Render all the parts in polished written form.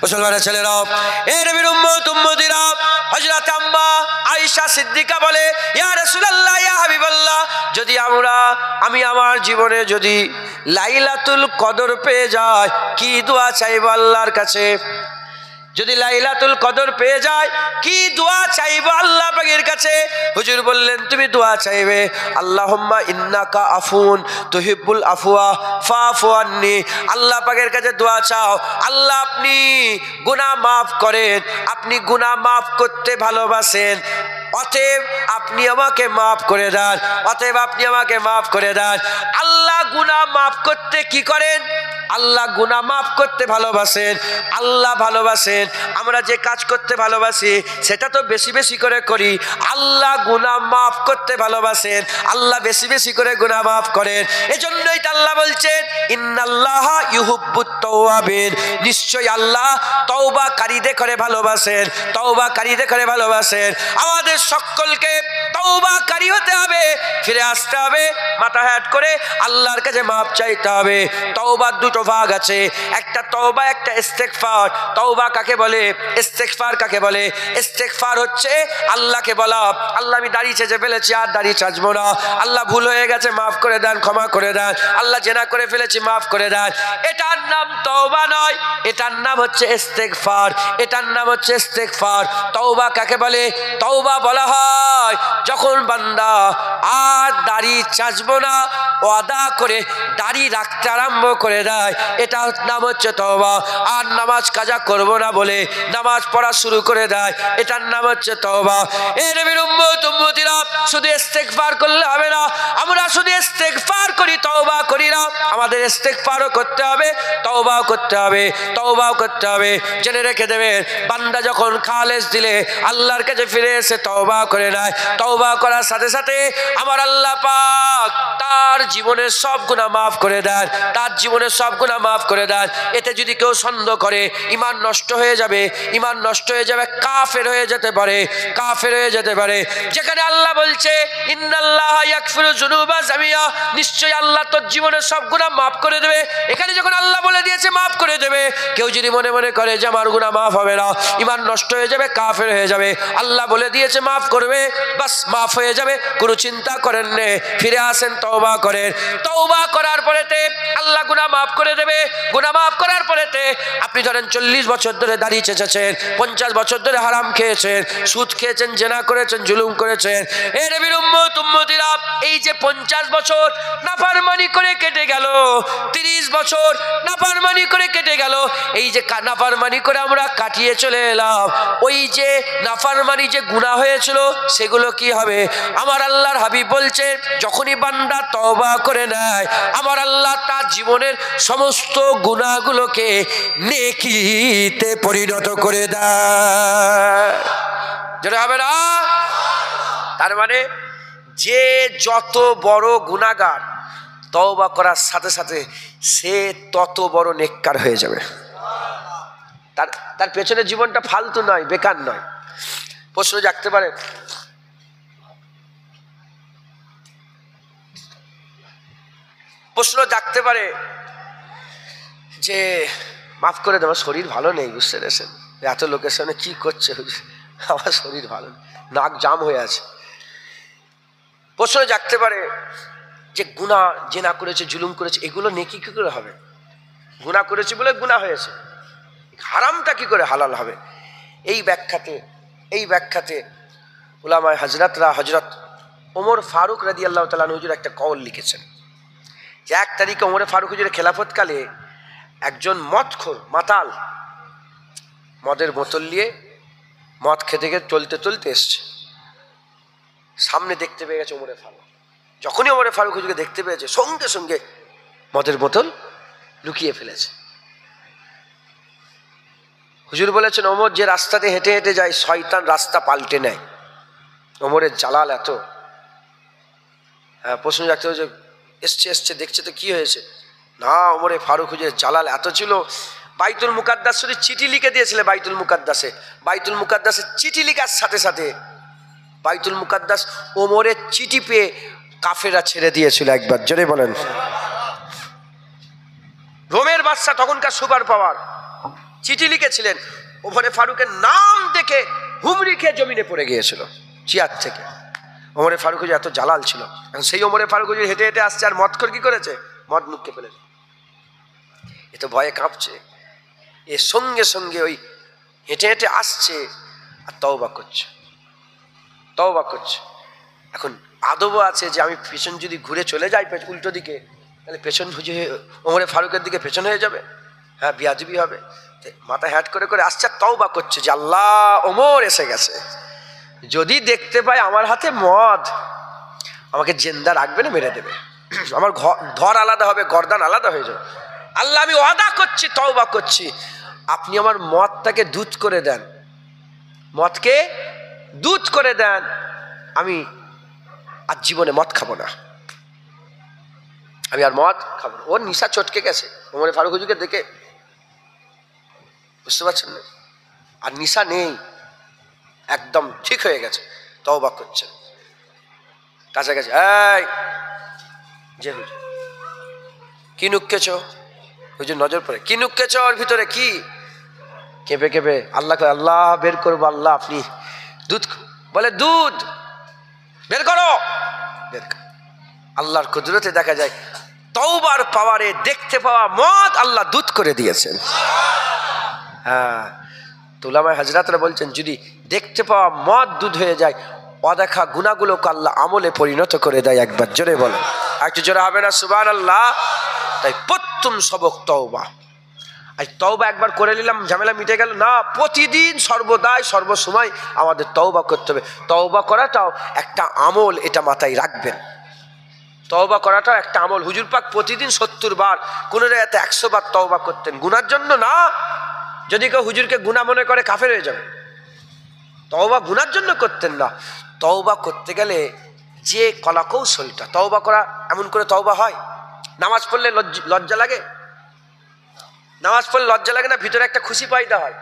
মুসলমানের ছেলেরা, এর নবীর উম্মত উম্মতিরা, হযরত আম্মা আয়েশা সিদ্দিকা বলে, ইয়া রাসূলুল্লাহ, ইয়া হাবিবাল্লাহ, যদি আমি আমার জীবনে যদি লাইলাতুল কদর পেয়ে যাই, কি দোয়া চাইবো আল্লাহর কাছে? যদি লাইলাতুল কদর পেয়ে যায়, কি দোয়া চাইবো আল্লাহ পাকের কাছে? হুজুর বললেন, তুমি দোয়া চাইবে, আল্লাহুম্মা ইন্নাকা আফুন তুহিব্বুল আফওয়া ফাফু আন্নি। আল্লাহ পাকের কাছে দোয়া চাও, আল্লাহ আপনি গুনাহ মাফ করেন, আপনি গুনাহ মাফ করতে ভালোবাসেন, অতএব আপনি আমাকে মাফ করে দেন, অতএব আপনি আমাকে মাফ করে দেন। আল্লাহ গুনাহ মাফ করতে কি করেন? আল্লাহ গুনাহ মাফ করতে ভালোবাসেন। আল্লাহ ভালোবাসেন, আমরা যে কাজ করতে ভালোবাসি সেটা তো বেশি বেশি করে করি। আল্লাহ গুনাহ মাফ করতে ভালোবাসেন, আল্লাহ বেশি বেশি করে গুনাহ মাফ করেন। এজন্যই তো আল্লাহ বলছেন, ইন্নাল্লাহা ইউহিব্বুত তাওয়াবিন, নিশ্চয়ই আল্লাহ তওবাকারীদের করে ভালোবাসেন, তওবাকারীদের করে ভালোবাসেন। আমাদের সকলকে তওবাকারী হতে হবে, ফিরে আসতে হবে, মাথা হ্যাট করে আল্লাহর কাছে মাফ চাইতে হবে। তওবার দুটো ভাগ আছে, একটা তওবা, একটা ইস্তেগফার। তওবা কাকে বলে? ইস্তেগফার কাকে বলে? ইস্তেগফার হচ্ছে আল্লাহকে বলা, আল্লাহ আমি দাড়ি চেঁচে ফেলেছি, আর দাড়ি চাচবো না, আল্লাহ ভুল হয়ে গেছে, মাফ করে দেন, ক্ষমা করে দেন, আল্লাহ জেনা করে ফেলেছি, মাফ করে দেন। এটার নাম তওবা নয়, এটার নাম হচ্ছে ইস্তেগফার, এটার নাম হচ্ছে ইস্তেগফার। তওবা কাকে বলে? তওবা বলা হয় যখন বান্দা আর দাড়ি চাচবো না ওয়াদা করে দাড়ি রাখতে আরম্ভ করে দেয়, এটার নাম হচ্ছে তওবা। আর নামাজ কাজা করব না বলে নামাজ পড়া শুরু করে দেয়, এটার নাম হচ্ছে তওবা। এই নবীর উম্মত উম্মতিরা, শুধু ইস্তেগফার করলে হবে না, আমরা শুধু ইস্তেগফার করি, তওবা করি না। আমাদের ইস্তেগফারও করতে হবে, তওবাও করতে হবে, তওবাও করতে হবে। জেনে রেখে দেবেন, বান্দা যখন খালেস দিলে আল্লাহর কাছে ফিরে এসে তওবা করে নেয়, তওবা করার সাথে সাথে আমার আল্লাহ পাক তার জীবনের সব গুনাহ মাফ করে দেন, তার জীবনের সব গুনাহ মাফ করে দেন। এতে যদি কেউ সন্দেহ করে, ঈমান নষ্ট হয়ে যাবে, ঈমান নষ্ট হয়ে যাবে, কাফের হয়ে যেতে পারে, কাফের হয়ে যেতে পারে। যেখানে আল্লাহ বলছে ইন্নাল্লাহা ইয়াগফিরু যুনুবা জামিয়া, নিশ্চয়ই আল্লাহ তোর জীবনের সব গুনাহ মাফ করে দেবে, এখানে যখন আল্লাহ বলে দিয়েছে মাফ করে দেবে, কেউ যদি মনে মনে করে যে আমার গুনাহ মাফ হবে না, ঈমান নষ্ট হয়ে যাবে, কাফের হয়ে যাবে, আল্লাহ বলে দিয়েছে মাফ করবে, বাস মাফ হয়ে যাবে, কোনো চিন্তা করেন না, ফিরে আসেন, তওবা করেন। তওবা করার পরেতে আল্লাহ গুনাহ মাফ করে দেবে। গুনাহ মাফ করার পরেতে আপনি ধরেন 40 বছর ধরে দাড়ি চেঁচেছেন, 50 বছর ধরে হারাম খেয়েছেন, সুদ খেয়েছেন, জেনা করেছেন, জুলুম করেছেন। এ নবীর উম্মত উম্মতিরা, এই যে 50 বছর নাফরমানি করে কেটে গেল, 30 বছর নাফরমানি করে কেটে গেল, এই যে নাফরমানি করে আমরা কাটিয়ে চলে এলাম, ওই যে নাফরমানি যে গুনাহ হয়েছিল সেগুলো কি হবে? আমার আল্লাহর হাবিব বলছে, যখনই বান্দা তওবা করে নেয়, আমার আল্লাহ তার জীবনের সমস্ত গুনাহগুলোকে নেকিতে পরিণত করে দেয়। যেটা হবে না? তার মানে যে যত বড় গুনাহগার, তওবা করার সাথে সাথে সে তত বড় নেককার হয়ে যাবে। তার পেছনে জীবনটা ফালতু নয়, বেকার নয়। প্রশ্ন জাগতে পারে, প্রশ্ন জাগতে পারে যে মাফ করে দেবো, শরীর ভালো নেই, বুঝতে পেরেছেন, এত লোকের সামনে কি করছে, আমার শরীর ভালো নেই, নাক জাম হয়ে আছে। প্রশ্ন জাগতে পারে যে গুনাহ, জেনা করেছে, জুলুম করেছে, এগুলো নেকি কি করে হবে? গুনাহ করেছে বলে গুনাহ হয়েছে, হারামটা কি করে হালাল হবে? এই ব্যাখ্যাতে উলামায়ে হযরতরা হযরত ওমর ফারুক রাদিয়াল্লাহু তাআলা আনহু হুজুর একটা কওল লিখেছেন যে 1 তারিখে ওমর ফারুক হুজুরের খেলাফতকালে একজন মদখোর, মাতাল, মদের বোতল নিয়ে মদ খেতে খেতে চলতে এসছে, সামনে দেখতে পেয়ে গেছে ওমরে ফারুক। যখনই ওমরে ফারুক হুজুরকে দেখতে পেয়েছে, সঙ্গে সঙ্গে মদের বোতল লুকিয়ে ফেলেছে। হুজুর বলেছেন, ওমর যে রাস্তাতে হেঁটে হেঁটে যায়, শয়তান রাস্তা পাল্টে নেয়। ওমরের জালাল এত। প্রশ্ন রাখতে হয়েছে, এসছে দেখছে তো কি হয়েছে? না, ওমরে ফারুক হুজুরের জালাল এত ছিল, বাইতুল মুকাদ্দাস শুধু চিঠি লিখে দিয়েছিল। বাইতুল মুকাদ্দাসে চিঠি লিখার সাথে সাথে বাইতুল মুকাদ্দাস ওমরের চিঠি পেয়ে কাফেররা ছেড়ে দিয়েছিল একবার। জোরে বলেন। রোমের বাদশা, তখনকার সুপার পাওয়ার, চিঠি লিখেছিলেন, ওমরে ফারুকের নাম দেখে হুমড়ি খেয়ে জমিনে পড়ে গিয়েছিল চেয়ার থেকে। ওমরে ফারুক এত জালাল ছিল। এখন সেই ওমরে ফারুক হেঁটে হেঁটে আসছে, আর মদখোর কি করেছে, মদ মুখে ফেলেছে, এ তো ভয়ে কাঁপছে। এর সঙ্গে সঙ্গে ওই হেঁটে হেঁটে আসছে আর তওবা করছে, তওবা করছে। এখন আদবও আছে যে আমি পেছন যদি ঘুরে চলে যাই উল্টো দিকে, তাহলে পেছন বুঝে ওমরে ফারুকের দিকে পেছন হয়ে যাবে, হ্যাঁ বিয়াদবি হবে। মাথা হ্যাট করে করে আসছে, তওবা করছে যে আল্লাহ ওমর এসে গেছে, যদি দেখতে পাই আমার হাতে মদ আমাকে জিন্দা রাখবে না মেরে দেবে, আমার ধর আলাদা হবে, গর্দান আলাদা হয়ে যাবে। আল্লাহ আমি ওয়াদা করছি, তওবা করছি, আপনি আমার মদটাকে দুধ করে দেন, মদকে দুধ করে দেন, আমি আর জীবনে মদ খাবো না, আমি আর মদ খাবো না। ওর নিশা চটকে গেছে ওমরে ফারুক হুজুরকে দেখে, বুঝতে পারছেন না, আর নিশা নেই, একদম ঠিক হয়ে গেছে, তওবা করছেন। কাছাকাছি এই যে হুজুর কি নুক্কেছ, হুজুর নজর পড়ে, কি নুক্কেছ ওর ভিতরে, কি কেঁপে কেঁপে আল্লাহ আল্লাহ বের করবো, আল্লাহ আপনি দুধ, বলে দুধ বের করো, বের কর। আল্লাহর কুদরতে দেখা যায় তওবার পাওয়ারে দেখতে পাওয়া মদ আল্লাহ দুধ করে দিয়েছেন। হ্যাঁ, উলামায়ে হাজরাতরা বলছেন যদি দেখতে পাওয়া মদ দুধ হয়ে যায়, অদেখা গুনাহগুলোকে আল্লাহ আমলে পরিণত করে দেয়। একবার জোরে বলে, একটু জোরে হবে না সুবহানাল্লাহ? তাই প্রথম সবক তওবা। আজ তওবা একবার করে নিলাম ঝামেলা মিটে গেল না, প্রতিদিন সর্বদাই সর্বসময় আমাদের তওবা করতে হবে। তওবা করাটাও একটা আমল, এটা মাথায় রাখবেন। তওবা করাটাও একটা আমল। হুজুর পাক প্রতিদিন 70 বার, কোন রাতে 100 বার তওবা করতেন, গুনার জন্য না। যদি কেউ হুজুরকে গুনাহ মনে করে কাফের হয়ে যাবে। তওবা গুনার জন্য করতেন না। তওবা করতে গেলে যে কলা কৌশলটা, তওবা করা এমন করে তওবা হয়। নামাজ পড়লে লজ্জা লাগে, নামাজ পড়লে লজ্জা লাগে না, ভিতরে একটা খুশি পাইতে হয়।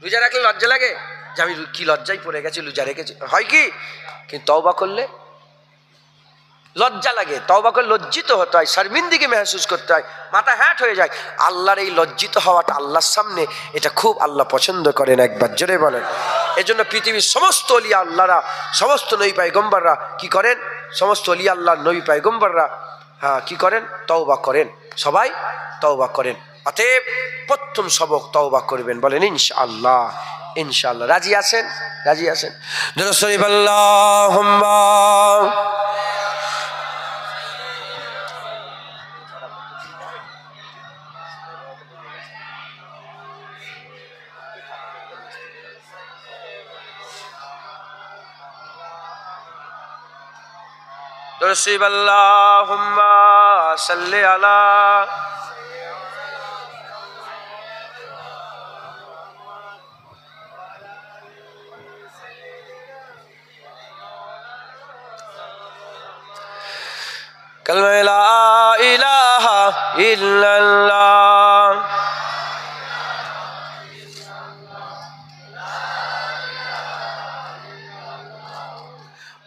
রোজা রাখলে লজ্জা লাগে যে আমি কি লজ্জায় পড়ে গেছি, রোজা রেখেছি, হয় কি? কিন্তু তওবা করলে লজ্জা লাগে, তওবা করে লজ্জিত হতে হয়, শর্মিন্দগি মেহসুস করতে হয়, মাথা হ্যাট হয়ে যায়। আল্লাহর এই লজ্জিত হওয়াটা আল্লাহর সামনে এটা খুব আল্লাহ পছন্দ করেন। একবার জোরে বলেন। এজন্য পৃথিবীর সমস্ত ওলিয়া আল্লাহরা, সমস্ত নবী পয়গম্বররা কি করেন? সমস্ত ওলিয়া আল্লাহর নবী পয়গম্বররা হ্যাঁ কি করেন? তওবা করেন, সবাই তওবা করেন। অতএব প্রথম সবক তওবা করবেন, বলেন ইনশাআল্লাহ। ইনশাআল্লাহ রাজি আছেন? রাজি আছেন? দুরূদ শরীফ আল্লাহুম্মা দুরূদ শরীফ আল্লাহুম্মা সাল্লি আলা কালমা লা ইলাহা ইল্লাল্লাহ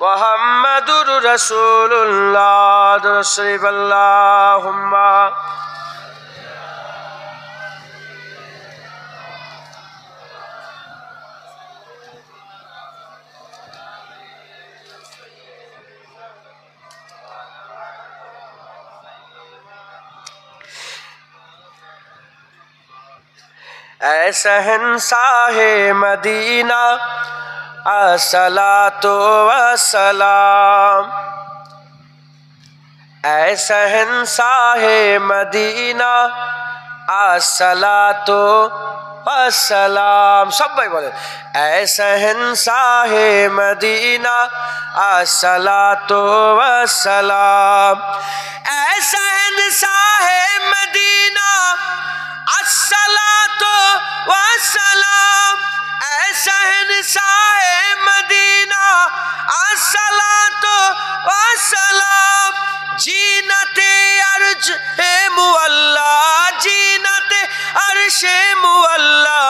মুহাম্মাদুর রাসূলুল্লাহ। দুরূদ শরীফ আল্লাহুম্মা ऐ शहंशाहे मदीना अस्सलातु वस्सलाम, ऐ शहंशाहे मदीना अस्सलातु वस्सलाम। सबाई बोले ऐ शहंशाहे मदीना अस्सलातु वस्सलाम, ऐ शहंशाहे मदीना अस्सलातु वस्सलाम, ऐ शहंशाहे मदीना अस्सलातु वस्सलाम। जीनते अर्श है मुअल्ला, जीनते अर्श मुअल्ला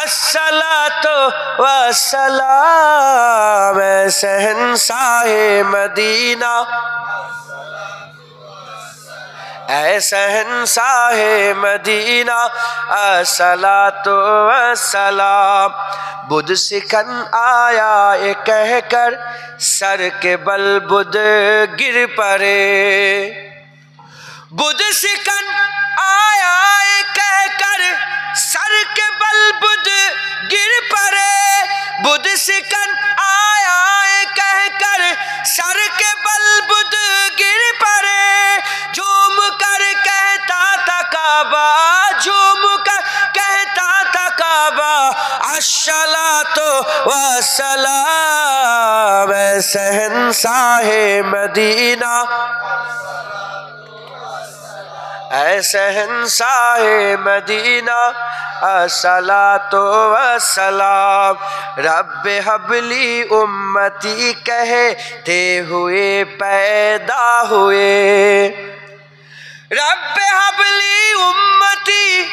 अस्सलातु वस्सलाम, ऐ शहंशाहे मदीना, اے شہنشاہ مدینہ الصلاۃ والسلام بدھ سکن آیا یہ کہہ کر سر کے بل بدھ گر پڑے بدھ سکن آیا یہ کہہ کر سر کے بل بدھ گر پڑے بدھ سکن آیا یہ کہہ کر سر کے بل بدھ گر پڑے جھوم کر کہتا تھا کعبہ جھوم کر کہتا تھا کعبہ الصلاۃ والسلام اے شہنشاہ مدینہ اے شہنشاہ مدینہ الصلاۃ والسلام رب حب لی امتی کہتے ہوئے پیدا ہوئے رب حب لی امتی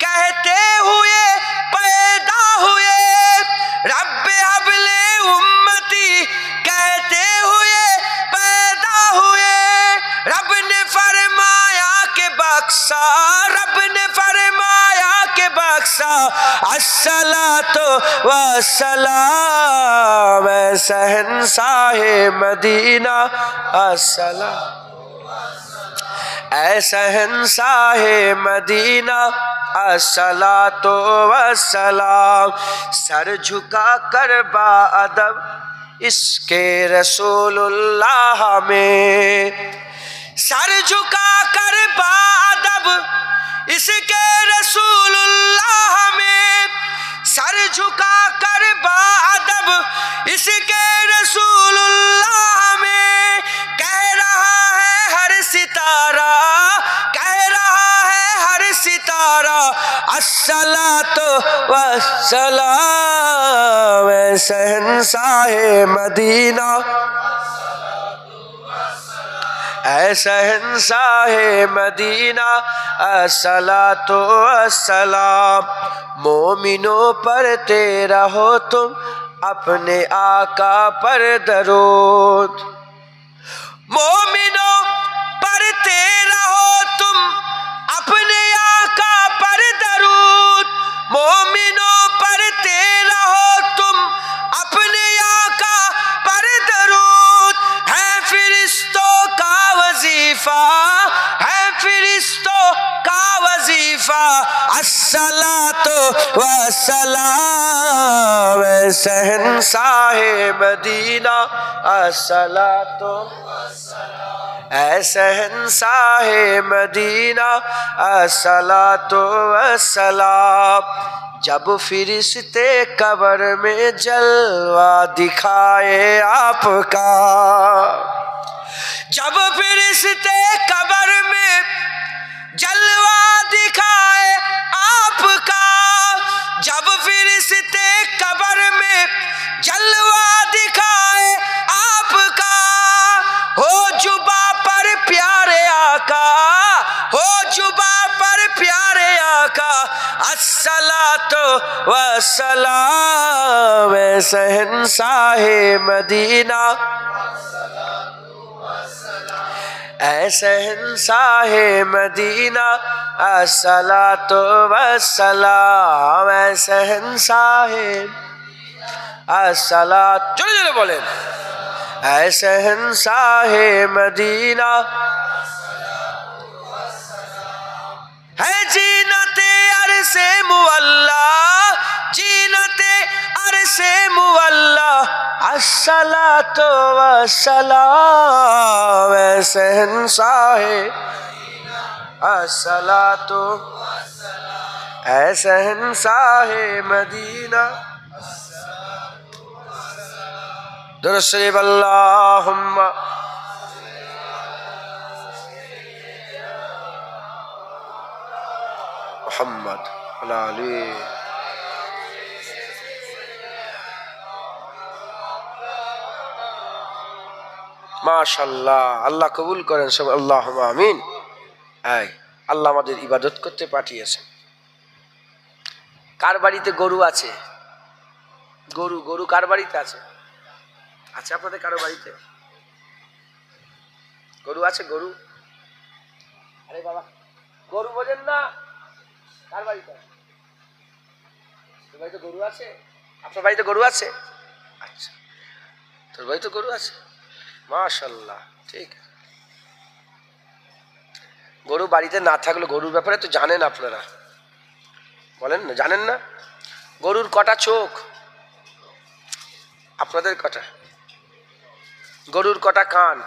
کہتے ہوئے پیدا ہوئے رب حب لی امتی کہتے ہوئے پیدا ہوئے رب نے فرمایا کہ بخشا رب نے فرمایا کہ بخشا الصلاۃ والسلام اے شہنشاہ مدینہ السلام اے شہنشاہ مدینہ الصلاۃ والسلام سر جھکا کر با ادب اس کے رسول اللہ میں سر جھکا کر با ادب اس کے رسول اللہ میں سر جھکا کر با ادب اس کے رسول اللہ میں کہہ رہا ہے ہر ستارہ کہہ رہا ہے ہر ستارہ الصلاۃ والسلام اے شہنشاہ مدینہ اے شہنشاہ مدینہ الصلاۃ والسلام مومنوں پڑھتے رہو تم اپنے آقا پر درود مومنوں پڑھتے رہو تم اپنے آقا پر درود مومنوں پڑھتے رہو تم اپنے آقا پر درود ہے فرشتوں کا وظیفہ ہے فرشتوں کا وظیفہ الصلاۃ والسلام اے شہنشاہ مدینہ الصلاۃ اے شہنشاہ مدینہ الصلاۃ والسلام جب فرشتے قبر میں جلوہ دکھائے آپ کا جب فرشتے قبر میں جلوہ دکھائے آپ کا جب فرشتے قبر میں جلوہ دکھائے آپ کا ہو جبا پر پیارے آقا ہو جبا پر پیارے آقا الصلاۃ والسلام اے شہنشاہ مدینہ اے شہنشاہ مدینہ الصلاۃ والسلام اے شہنشاہ الصلاۃ جلے جلے بولیں اے شہنشاہ مدینہ ہے جینت عرش مولا جینت عرش مولا الصلاۃ والسلام اے شہنشاہ الصلاۃ اے شہنشاہ مدینہ درود شریف اللہم محمد علی মাশাআল্লাহ আল্লাহ কবুল করেন সব আল্লাহুম্মা আমিন আল্লাহ আমাদের ইবাদত করতে পাঠিয়েছেন কার বাড়িতে গরু আছে গরু কার বাড়িতে আছে আছে আপনাদের কারো বাড়িতে গরু আছে গরু আরে বাবা, গরু বোঝেন না? কার বাড়িতে? তোর বাড়িতে গরু আছে? আপনার বাড়িতে গরু আছে? আচ্ছা, তোর বাড়িতে গরু আছে, মাশাআল্লাহ। ঠিক, গরু বাড়িতে না থাকলে গরুর ব্যাপারে তো জানেন আপনারা, বলেন না? জানেন না? গরুর কটা চোখ? আপনাদের কটা? গরুর কটা কান?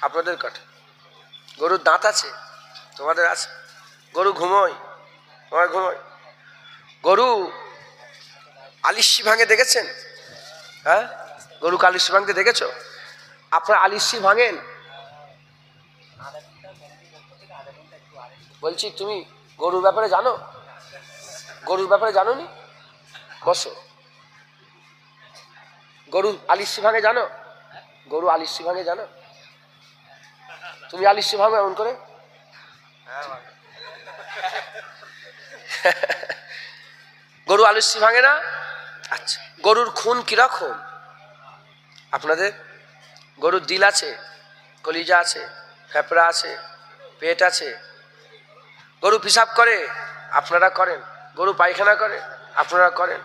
আপনাদের কটা? গরুর দাঁত আছে? তোমাদের আছে? গরু ঘুমোয়? তোমার ঘুমোয়? গরু আলিস্যি ভাঙে দেখেছেন? হ্যাঁ, গরু আলিস্যি ভাঙতে দেখেছো? আপনারা আলিস্যি ভাঙেন? বলছি, তুমি গরুর ব্যাপারে জানো? গরুর ব্যাপারে জানো নি? বসো। গরু আলিস্যি ভাঙে জানো? গরু আলিস্যি ভাঙে জানো? তুমি আলিস্যি ভাঙো এমন করে? গরু আলিস্যি ভাঙে না? আচ্ছা, গরুর খুন কিরকম আপনাদের? গরুর দিল আছে, কলিজা আছে, ফেফড়া আছে, পেট আছে। গরু পেশাব করে, আপনারা করেন? গরু পায়খানা করে, আপনারা করেন?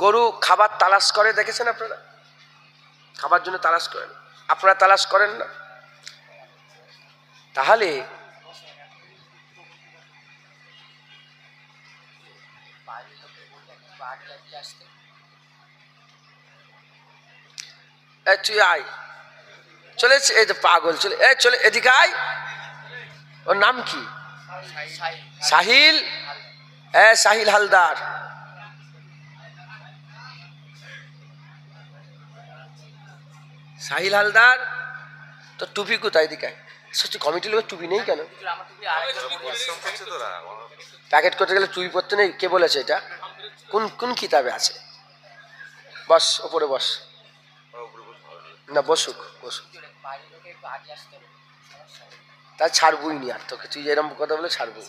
গরু খাবার তালাশ করে দেখেছেন আপনারা? খাবার জন্য তালাশ করেন, আপনারা তালাশ করেন না? তাহলে তুই আয়, চলে এই তো পাগল, চলে চলে এদিকে আয়। ওর নাম কি? সাহিল। সাহিল হালদার। সাহিল হালদার, তো টুপি কোথায়? দিকে সত্যি কমিটির লোকের টুপি নেই কেন? প্যাকেট করতে গেলে টুপি পরতে নেই? কে বলেছে এটা? কোন কোন কিতাবে আছে? বস, ওপরে বস। না, বসুক বসুক, তা ছাড়বই নি আর তোকে। তুই এরকম কথা বলে ছাড়বো।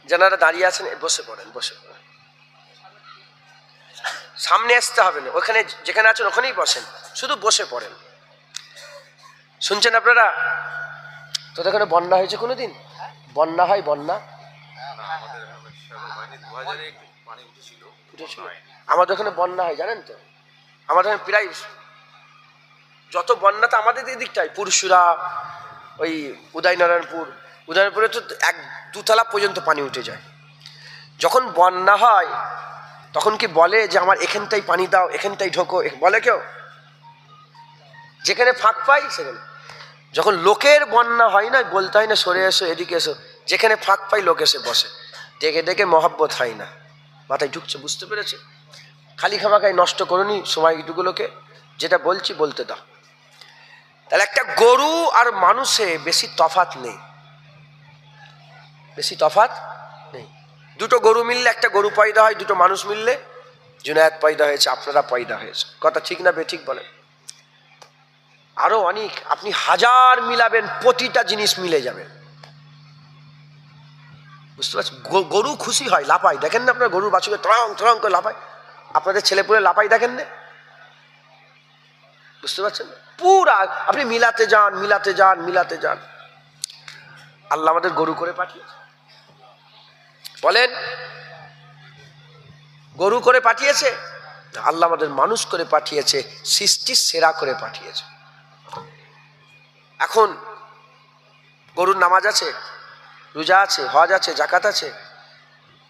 যারা দাঁড়িয়ে আছেন বসে পড়েন, বসে পড়েন। সামনে আসতে হবে না, ওখানে যেখানে আছেন ওখানেই বসেন, শুধু বসে পড়েন। শুনছেন আপনারা? তোদের এখানে বন্যা হয়েছে কোনোদিন? বন্যা হয়? বন্যা আমাদের ওখানে বন্যা হয়, জানেন তো? আমাদের এখানে প্রায় যত বন্যা তো আমাদের দিকটাই, পুরসুরা, ওই উদয়নারায়ণপুরে তো 1-2 তলা পর্যন্ত পানি উঠে যায়। যখন বন্যা হয় তখন কি বলে যে আমার এখানটাই পানি দাও, এখানটাই ঢোকো? বলে কেউ? যেখানে ফাঁক পাই সেখানে। যখন লোকের বন্যা হয় না, বলতে হয় না সরে এসো, এদিকে এসো। যেখানে ফাঁক পাই লোক এসে বসে, ডেকে ডেকে মহব্বত হয় না। মাথায় ঢুকছে? বুঝতে পেরেছে? খালি খামাখাই নষ্ট করুনি সময়টুকুলোকে, যেটা বলছি বলতে দাও। তাহলে একটা গরু আর মানুষে বেশি তফাৎ নেই, বেশি তফাৎ নেই। দুটো গরু মিললে একটা গরু পয়দা হয়, দুটো মানুষ মিললে জুনায়েদ পয়দা হয়েছে, আপনারা পয়দা হয়েছে। কথা ঠিক না বেঠিক বলেন? আরো অনেক, আপনি হাজার মিলাবেন, প্রতিটা জিনিস মিলে যাবে। বুঝতে পারছেন? গরু খুশি হয়, লাফায়, দেখেন না আপনার গরুর বাছুরকে তরং তরং করে লাফায়? আপনাদের ছেলেপুলে লাফাই দেখেন না? বুঝতে পারছেন? পুরা আপনি মিলাতে যান, মিলাতে যান, মিলাতে যান। আল্লাহ আমাদের গরু করে পাঠিয়েছে, বলেন? গরু করে পাঠিয়েছে? আল্লাহ আমাদের মানুষ করে পাঠিয়েছে, সৃষ্টির সেরা করে পাঠিয়েছে। এখন গরুর নামাজ আছে, রোজা আছে, হজ আছে, জাকাত আছে।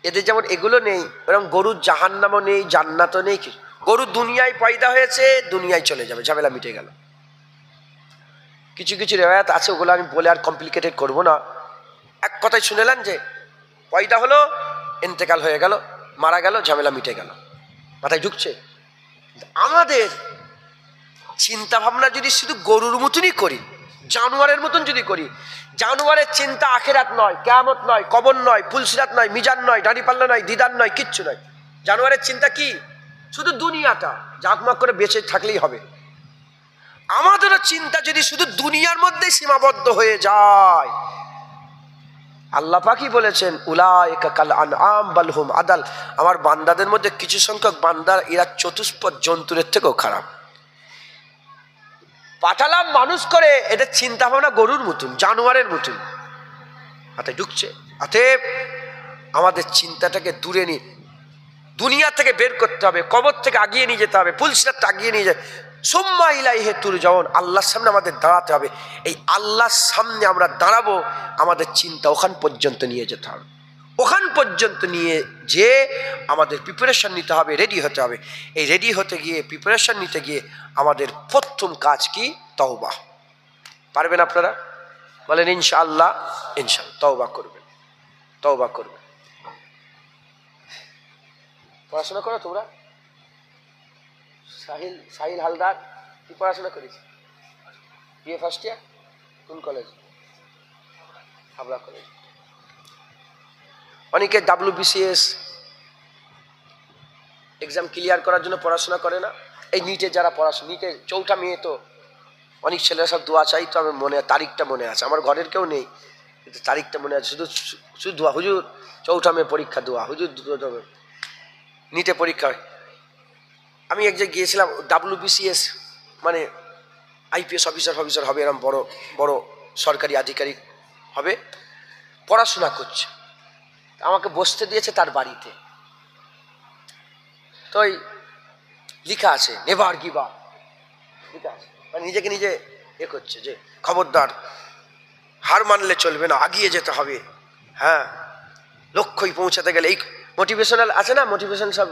এদের যেমন এগুলো নেই, এরকম গরুর জাহান্নামও নেই, জান্নাতও নেই। কি গরু দুনিয়ায় পয়দা হয়েছে, দুনিয়ায় চলে যাবে, ঝামেলা মিটে গেল। কিছু কিছু রেওয়ায়াত আছে, ওগুলো আমি বলে আর কমপ্লিকেটেড করব না। এক কথায় শুনেলেন যে পয়দা হলো, ইন্তেকাল হয়ে গেল, মারা গেল, ঝামেলা মিটে গেল। মাথায় ঢুকছে? আমাদের চিন্তা ভাবনা যদি শুধু গরুর মতনই করি, জানোয়ারের মতন যদি করি, জানোয়ারের চিন্তা আখেরাত নয়, কিয়ামত নয়, কবর নয়, পুলসিরাত নয়, মিজান নয়, দাঁড়িপাল্লা নয়, দিদার নয়, কিচ্ছু নয়। জানোয়ারের চিন্তা কি? শুধু দুনিয়াটা জাকমাক করে বেঁচে থাকলেই হবে। আমাদেরও চিন্তা যদি শুধু দুনিয়ার মধ্যে সীমাবদ্ধ হয়ে যায়, আল্লাহ পাকই বলেছেন উলাইকা কাল আনআম বাল হুম আদাল, আমার বান্দাদের মধ্যে কিছু সংখ্যক বান্দা এরা চতুষ্পদ জন্তুরের থেকেও খারাপ। পাঠালাম মানুষ করে, এদের চিন্তা ভাবনা গরুর মতন, জানোয়ারের মতন মাথায় ঢুকছে। অতএব আমাদের চিন্তাটাকে দূরে নিয়ে দুনিয়া থেকে বের করতে হবে, কবর থেকে আগিয়ে নিয়ে যেতে হবে, ফুলসিরাতটা আগিয়ে নিয়ে যায়। সুম্মা ইলাইহি তুরজাউন, আল্লাহর সামনে আমাদের দাঁড়াতে হবে। এই আল্লাহর সামনে আমরা দাঁড়াবো, আমাদের চিন্তা ওখান পর্যন্ত নিয়ে যেতে হবে। ওখান পর্যন্ত নিয়ে যে আমাদের প্রিপারেশন নিতে হবে, রেডি হতে হবে। এই রেডি হতে গিয়ে, প্রিপারেশন নিতে গিয়ে আমাদের প্রথম কাজ কি? তওবা। পারবেন আপনারা? বলেন ইনশাআল্লাহ। ইনশাআল্লাহ তওবা করবেন, তওবা করবেন। পড়াশোনা করো তোমরা? সাহিল হালদার কি পড়াশোনা করিস? BA first year? কোন কলেজ? হাবড়া কলেজ। অনেকে WBCS এক্সাম ক্লিয়ার করার জন্য পড়াশোনা করে না। এই নিটে যারা পড়াশোনা, নিটে চৌঠা মেয়ে তো অনেক ছেলেরা সব দোয়া চাই, তো আমার মনে তারিখটা মনে আছে, আমার ঘরের কেউ নেই কিন্তু তারিখটা মনে আছে। শুধু দোয়া, হুজুর চৌঠা মেয়ে পরীক্ষা, দোয়া হুজুর নিটে পরীক্ষা। আমি এক জায়গায় গিয়েছিলাম, WBCS মানে IPS অফিসার হবে, এরকম বড় বড় সরকারি আধিকারিক হবে, পড়াশোনা করছে। আমাকে বসতে দিয়েছে তার বাড়িতে, তো লেখা আছে নেভার গিভ আপ, লেখা আছে, মানে নিজেকে নিজে করছে যে খবরদার, হার মানলে চলবে না, আগিয়ে যেতে হবে। হ্যাঁ, লক্ষ্যই পৌঁছাতে গেলে এই মোটিভেশনাল আছে না, মোটিভেশন সব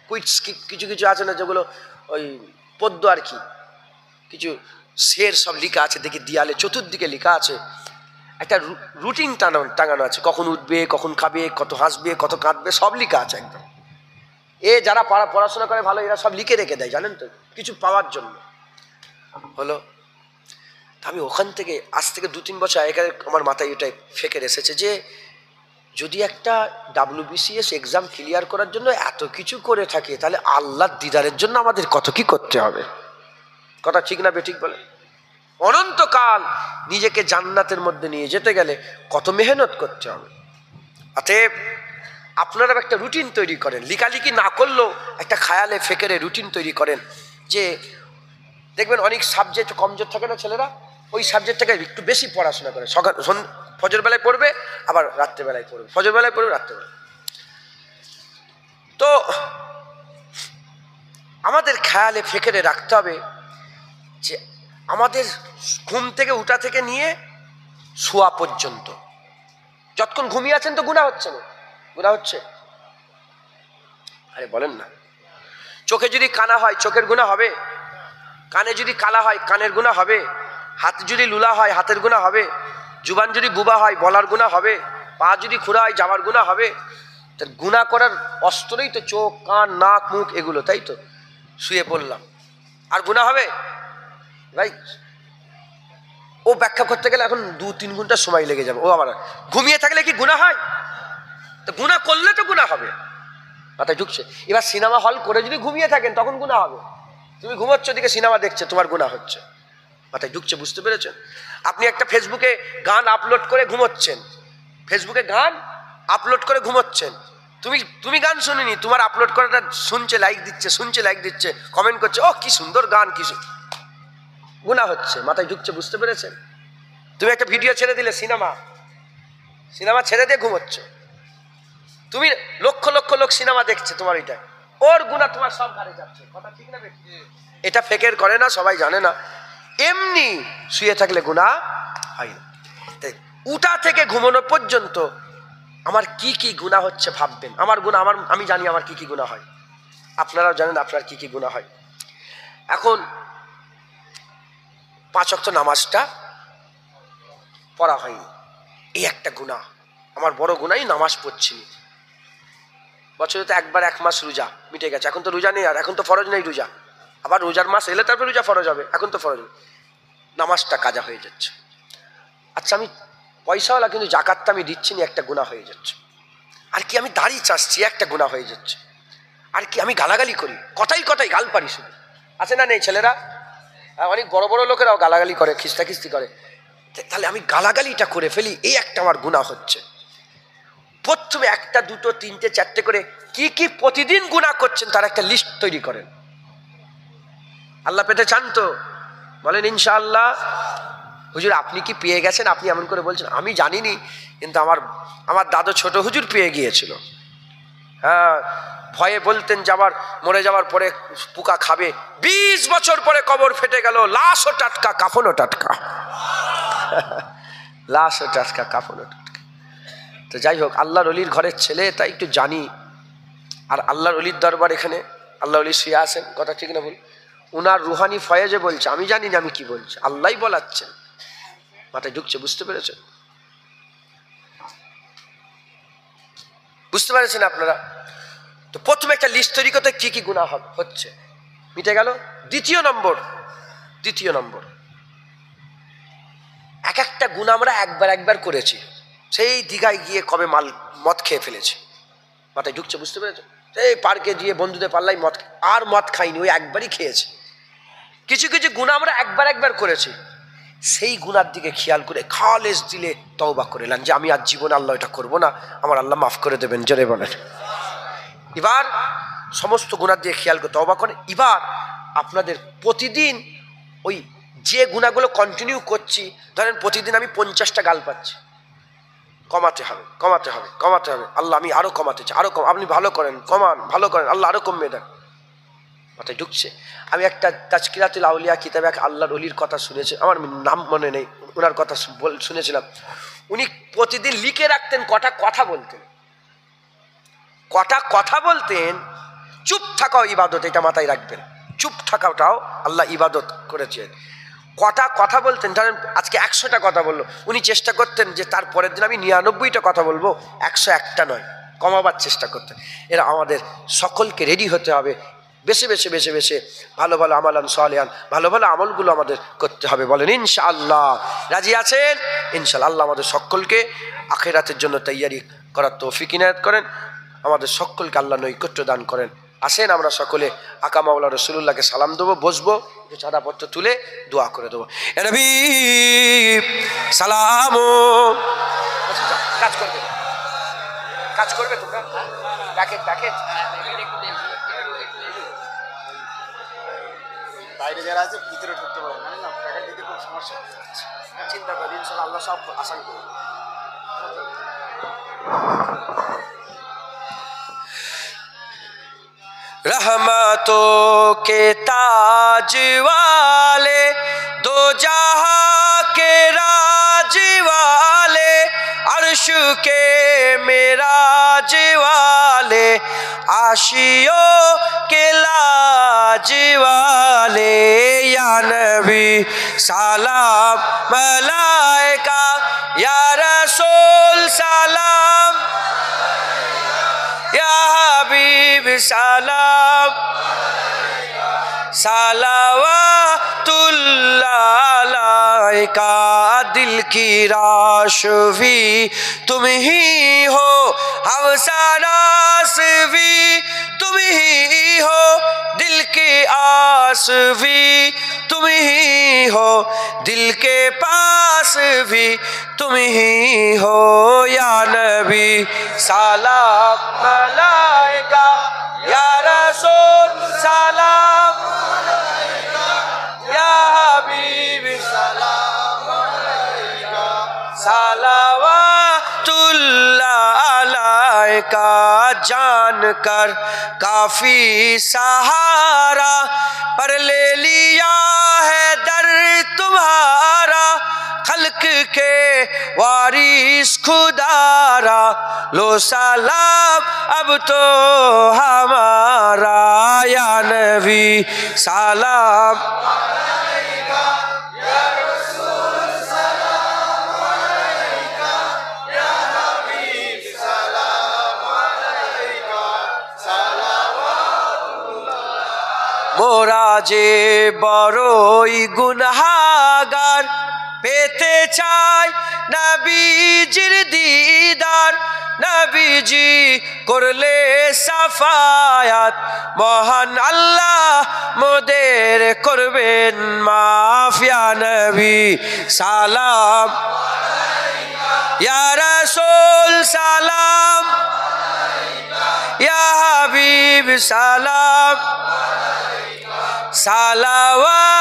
কুইটস কিছু কিছু আছে না, যেগুলো ওই পদ্য আর কি, কিছু শের সব লেখা আছে, দেখি দেয়ালে চতুর্দিকে লেখা আছে, একটা রুটিন টাঙানো আছে, কখন উঠবে, কখন খাবে, কত হাসবে, কত কাঁদবে, সব লেখা আছে একদম। যারা পড়াশোনা করে ভালো, এরা সব লিখে রেখে দেয়, জানেন তো, কিছু পাওয়ার জন্য। হলো আমি ওখান থেকে আজ থেকে 2-3 বছর আগেকার আমার মাথায় এটাই ফেকে এসেছে যে যদি একটা WBCS এক্সাম ক্লিয়ার করার জন্য এত কিছু করে থাকে, তাহলে আল্লাহর দিদারের জন্য আমাদের কত কি করতে হবে। কথা ঠিক না বেঠিক বলে? অনন্তকাল নিজেকে জান্নাতের মধ্যে নিয়ে যেতে গেলে কত মেহনত করতে হবে। অতএব আপনারা একটা রুটিন তৈরি করেন, লিখালিখি না করলেও একটা খায়ালে ফেকেরে রুটিন তৈরি করেন, যে দেখবেন অনেক সাবজেক্ট কমজোর থাকে না ছেলেরা, ওই সাবজেক্টটাকে একটু বেশি পড়াশোনা করে, সকাল ফজর বেলায় পড়বে, আবার রাত্রেবেলায় পড়বে, ফজর বেলায় পড়বে, রাত্রেবেলায়। তো আমাদের খেয়ালে ফেকেরে রাখতে হবে যে আমাদের ঘুম থেকে উঠা থেকে নিয়ে শোয়া পর্যন্ত, যতক্ষণ ঘুমিয়ে আছেন তো গুনাহ হচ্ছে না? গুনাহ হচ্ছে? আরে বলেন না। চোখে যদি কানা হয় চোখের গুনাহ হবে, কানে যদি কালা হয় কানের গুনাহ হবে, হাত যদি লুলা হয় হাতের গুনাহ হবে, জুবান যদি বুবা হয় বলার গুনাহ হবে, পা যদি খুঁড়া হয় যাওয়ার গুনাহ হবে। তার গুনাহ করার অস্ত্রই তো চোখ, কান, নাক, মুখ এগুলো, তাই তো? শুয়ে পড়লাম, আর গুনাহ হবে? ভাই ও ব্যাখ্যা করতে গেলে এখন 2-3 ঘন্টা সময় লেগে যাবে। ও আবার ঘুমিয়ে থাকলে কি গুনাহ হয়? তো গুনাহ করলে তো গুনাহ হবে, মাথায় ঢুকছে? এবার সিনেমা হল করে যদি ঘুমিয়ে থাকেন তখন গুনাহ হবে। তুমি ঘুমোচ্ছ, দিকে সিনেমা দেখছে, তোমার গুনাহ হচ্ছে, মাথায় ঢুকছে? বুঝতে পেরেছেন? আপনি একটা ফেসবুকে গান আপলোড করে ঘুমোচ্ছেন, ফেসবুকে গান আপলোড করে ঘুমোচ্ছেন, তুমি গান শুনিনি, তোমার আপলোড করাটা শুনছে, লাইক দিচ্ছে, শুনছে, লাইক দিচ্ছে, কমেন্ট করছে, ও কি সুন্দর গান, কি গুনাহ হচ্ছে, মাথায় ঢুকছে? বুঝতে পেরেছেন? তুমি একটা ভিডিও ছেড়ে দিলে, সিনেমা ছেড়ে দিয়ে ঘুমোচ্ছ, তুমি লক্ষ লক্ষ লোক সিনেমা দেখছে, তোমার এটা, ওর গুনাহ তোমার সব ঘাড়ে যাচ্ছে। কথা ঠিক না? এটা ফেকের করে না, সবাই জানে না। এমনি শুয়ে থাকলে গুনাহ হয় না। তাই উঠা থেকে ঘুমানো পর্যন্ত আমার কি কি গুনাহ হচ্ছে ভাববেন। আমার গুনাহ, আমি জানি আমার কি কি গুনাহ হয়, আপনারাও জানেন আপনার কি কি গুনাহ হয়। এখন 5 ওয়াক্ত নামাজটা পড়া হয়নি, এই একটা গুনাহ, আমার বড় গুনাহই নামাজ পড়ছি। বছরে তো একবার 1 মাস রোজা মিটে গেছে, এখন তো রোজা নেই, আর এখন তো ফরজ নেই রোজা, আবার রোজার মাস এলে তারপরে রোজা ফরজ হবে, এখন তো ফরজ নেই, নামাজটা কাজা হয়ে যাচ্ছে। আচ্ছা আমি পয়সাওয়ালা কিন্তু জাকাতটা আমি দিচ্ছি না, একটা গুনাহ হয়ে যাচ্ছে। আর কি আমি দাড়ি চাচ্ছি, একটা গুনাহ হয়ে যাচ্ছে। আর কি আমি গালাগালি করি, কথাই কথাই গাল পারি শুধু, আছে না নেই ছেলেরা? অনেক বড় বড় লোকেরাও গালাগালি করে, খিস্তাখিস্তি করে, তাহলে আমি গালাগালিটা করে ফেলি, এই একটা আমার গুনাহ হচ্ছে। প্রথমে একটা, দুটো, তিনটে, চারটে করে কি কি প্রতিদিন গুনাহ করছেন তার একটা লিস্ট তৈরি করেন। আল্লাহ পেতে চান তো? বলেন ইনশাআল্লাহ। হুজুর আপনি কি পেয়ে গেছেন? আপনি এমন করে বলছেন। আমি জানিনি, কিন্তু আমার দাদু ছোট হুজুর পেয়ে গিয়েছিল। হ্যাঁ, ভয়ে বলতেন যে আবার মরে যাওয়ার পরে পোকা খাবে। 20 বছর পরে কবর ফেটে গেল, লাশও টাটকা, কাফনও টাটকা। লাশও টাটকা, কাফনও টাটকা। তো যাই হোক, আল্লাহর ওলির ঘরের ছেলে, তাই একটু জানি। আর আল্লাহর ওলির দরবার, এখানে আল্লাহ ওলি শুয়ে আছেন, কথা ঠিক না বল? উনার রুহানি ফয়েজে বলছে, আমি জানি না আমি কি বলছি, আল্লাহই বলাচ্ছেন, মাথায় ঢুকছে। বুঝতে পেরেছেন? বুঝতে পেরেছেন আপনারা? তো প্রথমে একটা লিস্ট তৈরি করতে কি কি গুনাহ হচ্ছে, মিটে গেল। দ্বিতীয় নম্বর, এক একটা গুনাহ আমরা একবার করেছি। সেই দীঘায় গিয়ে কবে মদ খেয়ে ফেলেছি, মাথায় ঢুকছে। বুঝতে পেরেছো? এই পার্কে গিয়ে বন্ধুদের পাল্লাই মদ খাইনি, ওই একবারই খেয়েছি। কিছু কিছু গুনাহ আমরা একবার করেছি, সেই গুনার দিকে খেয়াল করে খালেস দিলে তওবা করে নেন যে আমি আজ জীবনে আল্লাহ এটা করবো না, আমার আল্লাহ মাফ করে দেবেন। জোরে বলেন। এবার সমস্ত গুনার দিয়ে খেয়াল করে তওবা করেন। এবার আপনাদের প্রতিদিন ওই যে গুনাহগুলো কন্টিনিউ করছি, ধরেন প্রতিদিন আমি 50টা গাল পাচ্ছি, কমাতে হবে। আল্লাহ আমি আরো কমাতে চাই, আরো কম। আপনি ভালো করেন, কমান, ভালো করেন, আল্লাহ আরো কমিয়ে দেন। মাথায় ঢুকছে? আমি একটা তাজকিরাতুল আউলিয়া কিতাবে এক আল্লাহর ওলির কথা শুনেছি, আমার নাম মনে নেই, ওনার কথা শুনেছিলাম। উনি প্রতিদিন লিখে রাখতেন কটা কথা বলতেন। চুপ থাকাও ইবাদত, এটা মাথায় রাখবেন। চুপ থাকাটাও আল্লাহ ইবাদত করেছেন। কটা কথা বলতেন, ধরেন আজকে 100টা কথা বললো, উনি চেষ্টা করতেন যে তার পরের দিন আমি 99টা কথা বলবো, 101টা নয়, কমাবার চেষ্টা করতেন। এরা আমাদের সকলকে রেডি হতে হবে, বেছে ভালো আমালান সালেহান, ভালো আমলগুলো আমাদের করতে হবে। বলেন ইনশাআল্লাহ। রাজি আছেন? ইনশাআল্লাহ। আল্লাহ আমাদের সকলকে আখিরাতের জন্য তৈয়ারি করার তৌফিক ইনায়াত করেন, আমাদের সকলকে আল্লাহ নৈকট্য দান করেন। আসেন আমরা সকলে আকা মাওলা রাসূলুল্লাহকে সালাম দেবো, বসবো, চাঁদাপত্র তুলে দোয়া করে দেবো। এ নবী সালাম। কাজ করবে তোমরা, প্যাকেট বাইরে যারা আছে ভিতরে ঢুকতে পারে না, প্যাকেট দিতে খুব সমস্যা। চিন্তা করি ইনশাআল্লাহ আল্লাহ সব আসান করবে। रहमतों के ताज वाले, दो जहां के राज वाले, अर्श के मेराज वाले, आशियों के लाज वाले, या नबी सलाम मलाइका, या रसूल सलाम, या हबीब सलाम, सलावतुल्लाह अलैका। दिल की राशवी तुम ही हो, अफसानास भी तुम ही हो, दिल की आस भी तुम ही हो, दिल के पास भी तुम ही हो, या नबी सलाम मलाइका, या रसूल सलाम, या हबीब सलाम अलैका, सलावतुल्लाह अलैका। जानकर काफी सहारा पर ले लिया है दर तुम्हारा, खल्क के वारिस खुदारा, लो सलाम अब तो हमारा, या नबी सलाम, या रसूल सलाम अलैका, या हबीब सलाम अलैका, सलावतुल्लाह। मोरा जे बड़ोई गुनहागार, পেতে চাই নবীজির দিদার, নবীজি করলে সাফায়াত, মহান আল্লাহ মোদের করবেন মাফ। ইয়া নবী সালাম, ইয়া রাসূল সালাম, ইয়া হাবিব সালাম,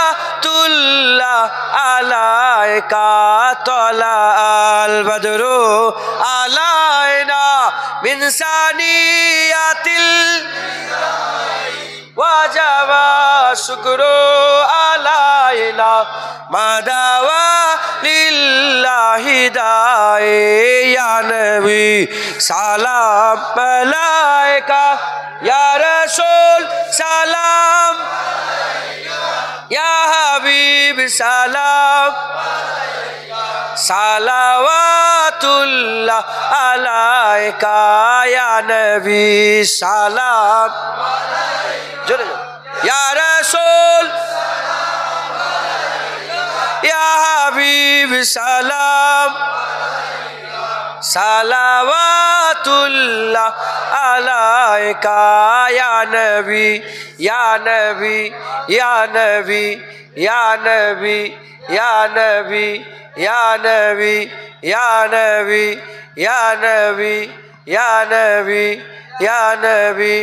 সালাওয়াতুল্লাহ আলাইকা তালাল বদরু আলাইনা মিন সানিয়াতিল ওয়াজাবা শুকরু আলাইনা মাদাওয়া লিল্লাহি দাই। ইয়া নবী সালাম আলাইকা, ইয়া রাসূল সালাম, ইয়া হাবিব সালাম, সালাওয়াতুল্লাহ আলাইকা ইয়া নবী সালাম, জোরে জোরে, ইয়া রাসূল ইয়া হাবিব সালাম, সালাওয়াতুল্লাহ আলাইকা ইয়া নবী, ইয়া নবী, ইয়া নবী, ইয়া নবী, ইয়া নবী, ইয়া নবী, ইয়া নবী, ইয়া নবী, ইয়া নবী, ইয়া নবী,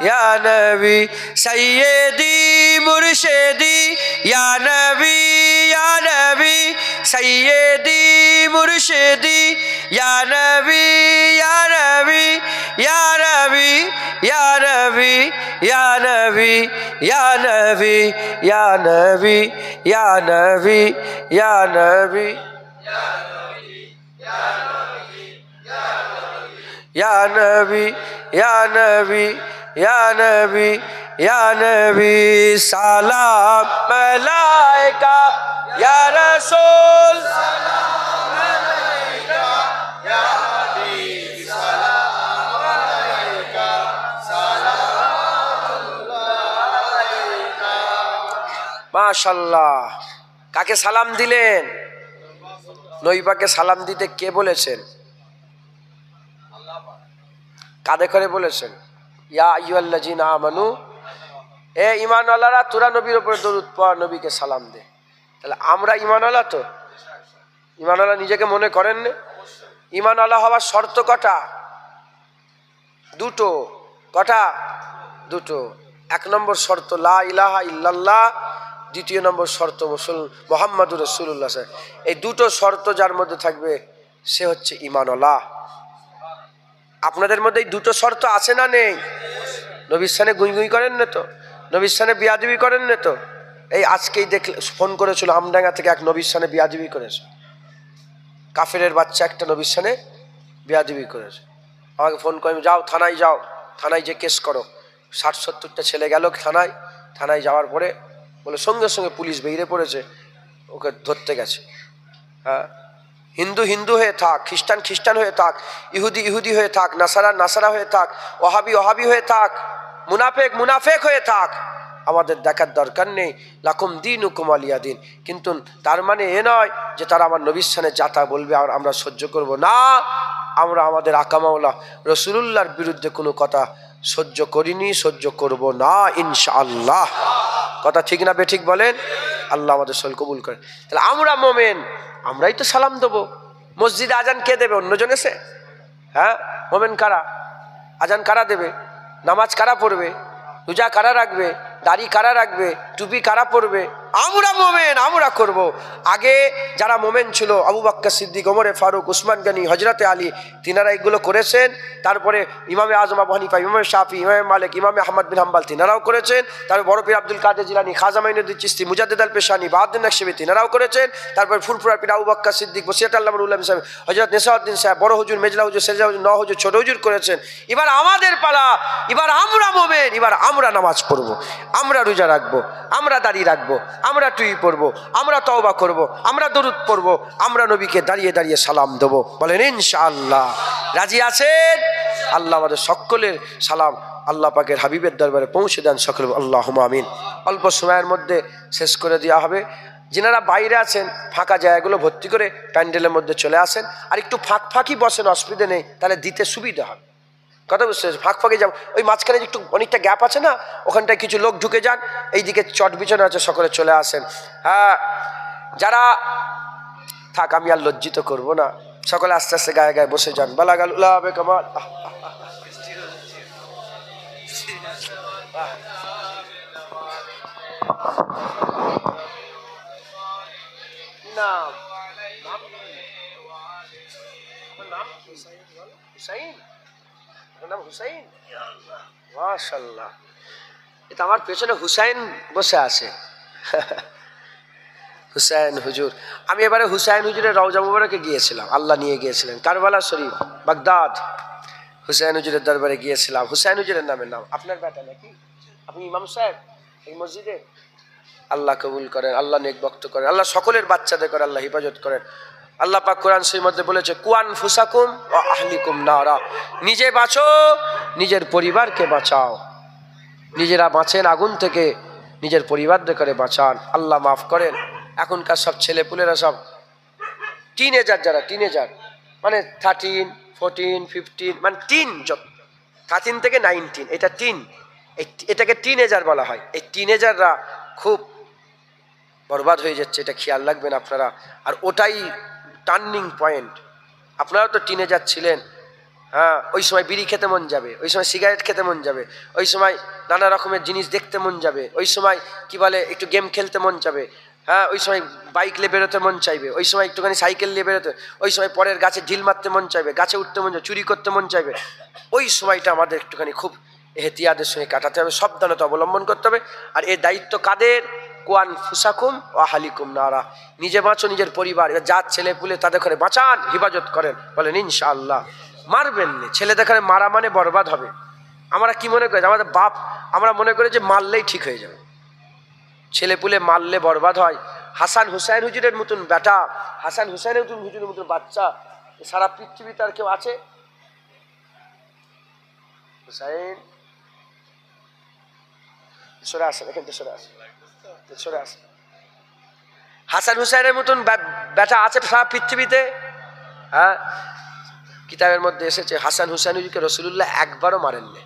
ইয়া নবী সাইয়্যিদি মুরশিদি, ইয়া নবী, ইয়া নবী সাইয়্যিদি মুরশিদি, ইয়া নবী, ইয়া নবী, ইয়া নবী, ইয়া নবী, ইয়া নবী, ইয়া নবী, ইয়া নবী, ইয়া নবী, ইয়া নবী, ইয়া নবী, ইয়া নবী, ইয়া নবী, ইয়া নবী সালাম আলাইকা, ইয়া রাসূল সালাম আলাইকা, ইয়া হাবিব সালাম আলাইকা, সালামুল্লাহ আলাইকা। মাশাআল্লাহ। কাকে সালাম দিলেন? নবীকে সালাম দিতে কে বলেছেন? কাঁধে করে বলেছেন, ইয়া আইয়ুহাল্লাযীনা আমানু, এ ঈমানওয়ালারা তোরা নবীর উপরে দরুদ পড়, নবীকে সালাম দে। তাহলে আমরা ঈমানওয়ালা তো? ঈমানওয়ালা নিজেকে মনে করেন না? ঈমানওয়ালা হওয়ার শর্ত কটা? দুটো। কটা? দুটো। এক নম্বর শর্ত লা ইলাহা ইল্লাল্লাহ, দ্বিতীয় নম্বর শর্ত মুহাম্মাদুর রাসূলুল্লাহ। এই দুটো শর্ত যার মধ্যে থাকবে সে হচ্ছে ঈমানওয়ালা। আপনাদের মধ্যে এই দুটো শর্ত আছে না নেই? নবীর সানে গুই গুই করেন না তো? নবীর সানে বিয়াদবি করেন না তো? এই আজকেই দেখলে ফোন করেছিল আমডাঙ্গা থেকে, এক নবীর সানে বিয়াদবি করেছে, কাফেরের বাচ্চা একটা নবীর সানে বিয়াদবি করেছে। আমাকে ফোন করে, যাও থানায়, যাও থানায় যে কেস করো। 60-70টা ছেলে গেল থানায়। থানায় যাওয়ার পরে বলে সঙ্গে সঙ্গে পুলিশ বেরিয়ে পড়েছে, ওকে ধরতে গেছে। হ্যাঁ, হিন্দু হিন্দু হয়ে থাক, খ্রিস্টান খ্রিস্টান হয়ে থাক, ইহুদি ইহুদি হয়ে থাক, নাসারা নাসারা হয়ে থাক, ওহাবি ওহাবি হয়ে থাক, মুনাফেক মুনাফেক হয়ে থাক, আমাদের দেখার দরকার নেই। লাকুম দীনুকুম ওয়ালিয়া দিন। কিন্তু তার মানে এ নয় যে তারা আমার নবীর সামনে যাতা বলবে আর আমরা সহ্য করব না। আমরা আমাদের আকামাওলা রাসূলুল্লাহর বিরুদ্ধে কোনো কথা সহ্য করিনি, সহ্য করব না ইনশাআল্লাহ। কথা ঠিক না বেঠিক বলেন? আল্লাহ আমাদের সল কবুল করেন। তাহলে আমরা মোমেন, আমরাই তো সালাম দেবো। মসজিদে আজান কে দেবে? অন্যজন এসে? হ্যাঁ, মোমেন কারা? আজান কারা দেবে? নামাজ কারা পড়বে? রোজা কারা রাখবে? দাড়ি কারা রাখবে? টুপি কারা পরবে? আমরা মোমেন, আমরা করব। আগে যারা মোমেন ছিল, আবু বকর সিদ্দিক, ওমরে ফারুক, উসমান গনি, হজরতে আলী, তিনারা এগুলো করেছেন। তারপরে ইমামে আজম আবু হানিফা, ইমামে শাফি, ইমামে মালিক, ইমামে আহমদ বিন হাম্বল তিনারাও করেছেন। তারপর বড় পীর আব্দুল কাদের জিলানী, খাজা মাইনুদ্দিন চিশতি, মুজাদ্দিদ আল পেশানি, বাহাউদ্দিন নকশবী তিনারাও করেছেন। তারপর ফুরফুরা পীর আবু বকর সিদ্দিক, বসিরহাট আল্লামা উল্লাহ সাহেব, হযরত নেসাউদ্দিন সাহেব, বড় হুজুর, মেজলা হুজুর, সেজদা হুজুর, ন হুজুর, ছোট হুজুর করেছেন। এবার আমাদের পালা, এবার আমরা মোমেন, এবার আমরা নামাজ পড়ব, আমরা রোজা রাখবো, আমরা দাড়ি রাখবো, আমরা টুপি পরবো, আমরা তওবা করব, আমরা দরুদ পড়ব, আমরা নবীকে দাঁড়িয়ে দাঁড়িয়ে সালাম দেবো। বলেন ইনশাআল্লাহ। রাজি আছেন? আল্লাহ আমাদের সকলের সালাম আল্লাহ পাকের হাবিবের দরবারে পৌঁছে দেন সকল। আল্লাহুম্মা আমিন। অল্প সময়ের মধ্যে শেষ করে দেওয়া হবে। যেনারা বাইরে আছেন ফাঁকা জায়গাগুলো ভর্তি করে প্যান্ডেলের মধ্যে চলে আসেন, আর একটু ফাঁকি বসেন, অসুবিধে নেই, তাহলে দিতে সুবিধা হবে। কথা বুঝতে পারছি? ফাঁকে যাব, ওই মাঝখানে একটু অনেকটা গ্যাপ আছে না, ওখানটায় কিছু লোক ঢুকে যান, এইদিকে চট বিছানা আছে, সকলে চলে আসেন। হ্যাঁ, যারা থাক, আমি আর লজ্জিত করব না, সকলে আস্তে আস্তে গায়ে গায়ে বসে যান। বালাগাল উলাবে কামাল। মাশাআল্লাহ, এটা আমার পেছনে হুসাইন বসে আছে। হুসাইন হুজুর, আমি এবারে হুসাইন হুজুরের রওজা মুবারকে গিয়েছিলাম, আল্লাহ নিয়ে গিয়েছিলেন কারবালা শরীফ, বাগদাদ। হুসাইন হুজুরের দরবারে গিয়েছিলাম। হুসাইন হুজুরের নামের নাম আপনার বেটা নাকি? আপনি ইমাম সাহেব এই মসজিদে? আল্লাহ কবুল করেন, আল্লাহ নেক বক্ত করেন, আল্লাহ সকলের বাচ্চাদের করে আল্লাহ হিফাজত করেন। আল্লাহ পাক কোরআন শরীফের মধ্যে বলেছে, কুয়ান ফুসাকুম ওয়া আহলিকুম নারা, নিজে বাঁচো, নিজের পরিবারকে বাঁচাও। নিজেরা বাঁচেন আগুন থেকে, নিজের পরিবারদের করে বাঁচান। আল্লাহ মাফ করেন, এখনকার সব ছেলেপুলেরা সব টিনেজার, যারা টিনেজার মানে 13, 14, 15, মানে টিন, 13 থেকে 19, এটা টিন, এটাকে টিনেজার বলা হয়। এই টিনেজাররা খুব বরবাদ হয়ে যাচ্ছে, এটা খেয়াল রাখবেন আপনারা। আর ওটাই টার্নিং পয়েন্ট। আপনারা তো টিনেজার ছিলেন, হ্যাঁ, ওই সময় বিড়ি খেতে মন যাবে, ওই সময় সিগারেট খেতে মন যাবে, ওই সময় নানা রকমের জিনিস দেখতে মন যাবে, ওই সময় কি বলে একটু গেম খেলতে মন যাবে, হ্যাঁ, ওই সময় বাইক নিয়ে বেরোতে মন চাইবে, ওই সময় একটুখানি সাইকেল নিয়ে বেরোতে, ওই সময় পরের গাছে ঢিল মারতে মন চাইবে, গাছে উঠতে মন চাইবে, চুরি করতে মন চাইবে। ওই সময়টা আমাদের একটুখানি খুব এহতিয়াদের সঙ্গে কাটাতে হবে, সাবধানতা অবলম্বন করতে হবে। আর এই দায়িত্ব কাদের? কুয়ান ফুসাকুম ও হালিকুম নারা, নিজে বাঁচো, নিজের পরিবার, যার ছেলে পুলে তাদের ঘরে বাঁচান, হিফাজত করেন। বলেন ইনশাআল্লাহ। মারবেন না, ছেলেদের ঘরে মারা মানে বরবাদ হবে। আমরা কি মনে করি? আমাদের বাপ, আমরা মনে করি যে মারলেই ঠিক হয়ে যাবে। ছেলে পুলে মারলে বরবাদ হয়। হাসান হুসাইন হুজুরের মতন বেটা, হাসান হুসাইন হুজুরের মতন বাচ্চা সারা পৃথিবীতে আর কেউ আছে? হুসাইন সরে আসেন, এখান থেকে সরে আসেন, সরে আসেন। হাসান হুসাইনের মতন বেটা আছে সারা পৃথিবীতে? হ্যাঁ, কিতাবের মধ্যে এসেছে হাসান হুসাইন হুজুরকে রাসূলুল্লাহ একবারও মারেননি,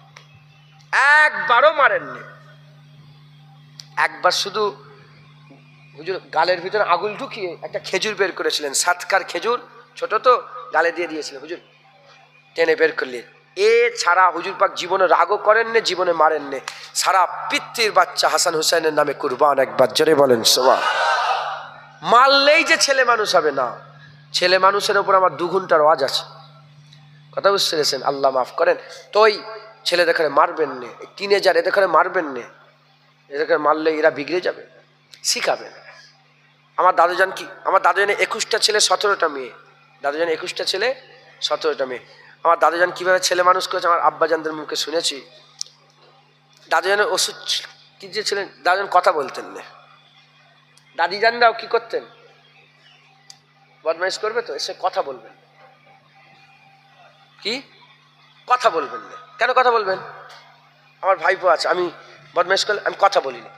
একবারও মারেননি। একবার শুধু হুজুর গালের ভিতরে আগুল ঢুকিয়ে একটা খেজুর বের করেছিলেন, সাতকার খেজুর, ছোট তো, গালে দিয়ে দিয়েছিলেন, হুজুর টেনে বের করলে। এ ছাড়া হুজুর পাক জীবনে রাগও করেননি, জীবনে মারেননি। সারা পৃথিবীর বাচ্চা হাসান হুসাইনের নামে কুরবান, একবার জোরে বলেন সুবহান। মারলেই যে ছেলে মানুষ হবে না, ছেলে মানুষের উপর আমার 2 ঘন্টার ওয়াজ আছে। কথা বুঝতে পেরেছেন? আল্লাহ মাফ করেন। তো ওই ছেলে দেখারে মারবেন নে, টিনেজার এদের ঘরে মারবেন নে, এদেরকে মারলে এরা বিগড়ে যাবে, শিখাবেন। আমার দাদুজান কি, আমার দাদুজানের 21টা ছেলে 17টা মেয়ে, দাদুজান 21টা ছেলে 17টা মেয়ে। আমার দাদুজান কীভাবে ছেলে মানুষ করেছে আমার আব্বাজানদের মুখে শুনেছি। দাদুজানের ওষুধ কি যে ছিলেন, দাদুজান কথা বলতেন না। দাদিজানরাও কি করতেন? বদমাইশ করবে তো এসে কথা বলবেন, কি কথা বলবেন না। কেন কথা বলবেন? আমার ভাইপো আছে, আমি বদমাইশ করলে আমি কথা বলি না,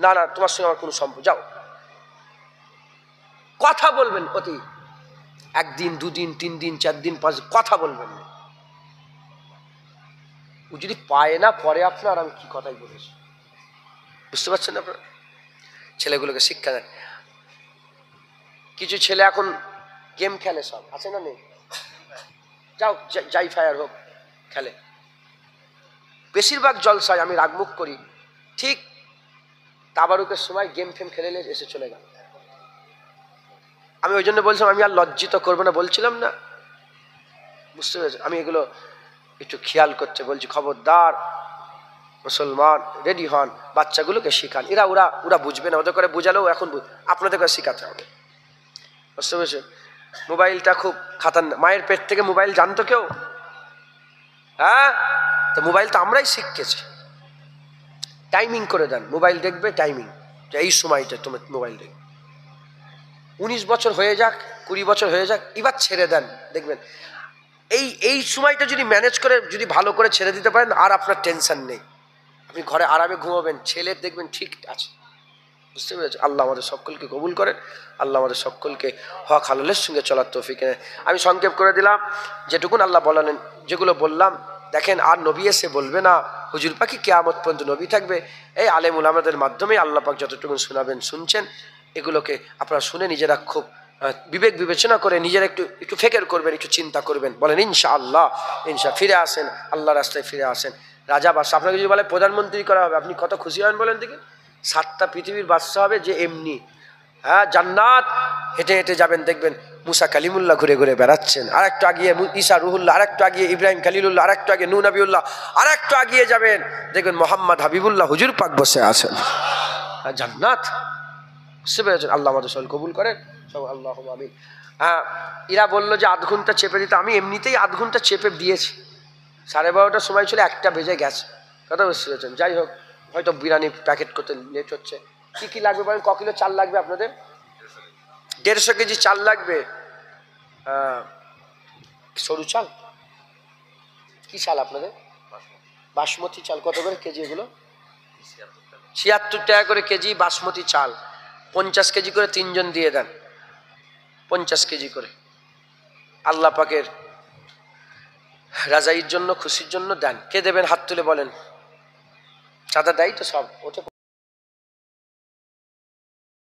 না না তোমার সঙ্গে আমার কোনো সম্পর্ক, যাও। কথা বলবেন অতি, 1 দিন 2 দিন 3 দিন 4 দিন 5 দিন কথা বলবেন না। ও যদি পায় না পরে আপনার, আমি কি কথাই বলেছি, বুঝতে পারছেন আপনারা? ছেলেগুলোকে শিক্ষা দেন। কিছু ছেলে এখন গেম খেলে, সব আছে না নেই? যাও, যাই ফায়ার হোক খেলে। বেশিরভাগ জলসায় আমি রাগমুখ করি, ঠিক তাবারুকের সময় গেম ফেম খেলে এসে চলে গেল। আমি ওই জন্য বলছিলাম আমি আর লজ্জিত করবো না, বলছিলাম না, বুঝতে পেরেছি? আমি এগুলো একটু খেয়াল করতে বলছি। খবরদার মুসলমান, রেডি হন, বাচ্চাগুলোকে শিখান। ওরা বুঝবে না, ওদের করে বুঝালেও এখন আপনাদের করে শিখাতে হবে, বুঝতে পেরেছেন? মোবাইলটা খুব খাতারনাক। মায়ের পেট থেকে মোবাইল জানতো কেউ? হ্যাঁ, তো মোবাইল তো আমরাই শিখেছি। টাইমিং করে দেন, মোবাইল দেখবে টাইমিং, যে এই সময়টা তোমার মোবাইল দেখবে। 19 বছর হয়ে যাক, 20 বছর হয়ে যাক, এবার ছেড়ে দেন, দেখবেন এই সময়টা যদি ম্যানেজ করে, যদি ভালো করে ছেড়ে দিতে পারেন, আর আপনার টেনশন নেই, আপনি ঘরে আরামে ঘুমাবেন, ছেলে দেখবেন ঠিক আছে। বুঝতে পেরেছি? আল্লাহ আমাদের সকলকে কবুল করেন, আল্লাহ আমাদের সকলকে হক হালালের সঙ্গে চলার তৌফিক দেন। আমি সংক্ষেপ করে দিলাম যেটুকুন আল্লাহ বলেন, যেগুলো বললাম। দেখেন আর নবী এসে বলবে না হুজুর পাখি কিয়ামত পর্যন্ত নবী থাকবে। এই আলেম উলামাদের মাধ্যমে আল্লাহ পাক যতটুকু শোনাবেন শুনছেন, এগুলোকে আপনারা শুনে নিজেরা খুব বিবেক বিবেচনা করে নিজেরা একটু ফিকির করবেন, একটু চিন্তা করবেন। বলেন ইনশাআল্লাহ, ফিরে আসেন, আল্লাহ রাস্তায় ফিরে আসেন। রাজা বাদশা আপনাকে যদি বলে প্রধানমন্ত্রী করা হবে, আপনি কত খুশি হন বলেন দেখি? 7টা পৃথিবীর বাদশা হবে যে এমনি, হ্যাঁ, জান্নাত হেঁটে হেঁটে যাবেন, দেখবেন মুসা কালিমুল্লাহ ঘুরে ঘুরে বেড়াচ্ছেন, আর একটু আগিয়ে ঈসা রুহুল্লাহ, আর একটু আগিয়ে ইব্রাহিম খালিলুল্লাহ, আর একটু আগে নূহ নবিউল্লাহ, আর একটু আগিয়ে যাবেন দেখবেন মোহাম্মদ হাবিবুল্লাহ হুজুর পাক বসে আছেন। জান্নাত, বুঝতে পেরেছেন? আল্লাহ আমাদের সকল কবুল করেন সব, আল্লাহ আমিন। হ্যাঁ, এরা বললো যে 8 ঘন্টা চেপে দিতে, আমি এমনিতেই 8 ঘন্টা চেপে দিয়েছি। 12:30টার সময় ছিল, 1টা বেজে গেছে, কথা বুঝতে পেরেছেন? যাই হোক, হয়তো বিরিয়ানি প্যাকেট করতে লেট হচ্ছে। কি কি লাগবে বলেন? ক কিলো চাল লাগবে আপনাদের? 150 কেজি চাল লাগবে। সরু চাল? কি চাল আপনাদের? বাসমতি চাল। কত করে কেজি এগুলো? 76 টাকা করে কেজি বাসমতি চাল। 50 কেজি করে 3 জন দিয়ে দেন, 50 কেজি করে। আল্লাহ পাকের রাজাইর জন্য, খুশির জন্য দেন। কে দেবেন? হাত তুলে বলেন। চাঁদা দেয় তো সব, ওঠে।